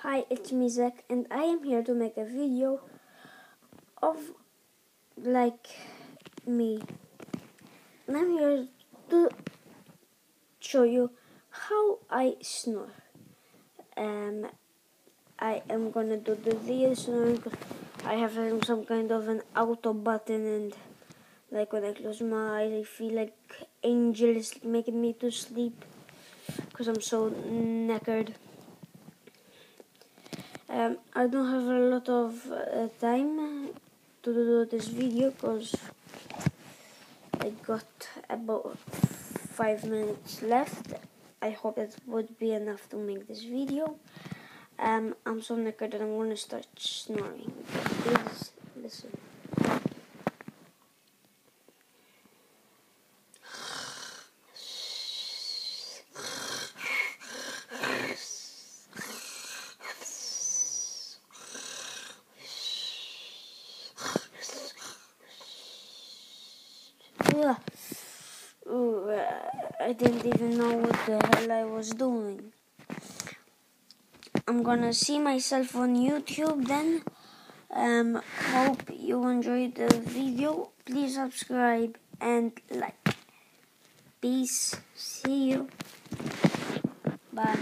Hi, it's me Zach, and I am here to make a video of me. And I'm here to show you how I snore. I am gonna do the real snoring because I have some kind of an auto button, and when I close my eyes, I feel like angels making me to sleep because I'm so knackered. I don't have a lot of time to do this video because I got about 5 minutes left. I hope that would be enough to make this video. I'm so knackered that I'm gonna start snoring. Please listen. I didn't even know what the hell I was doing. I'm gonna see myself on YouTube then. Hope you enjoyed the video. Please subscribe and like. Peace. See you. Bye.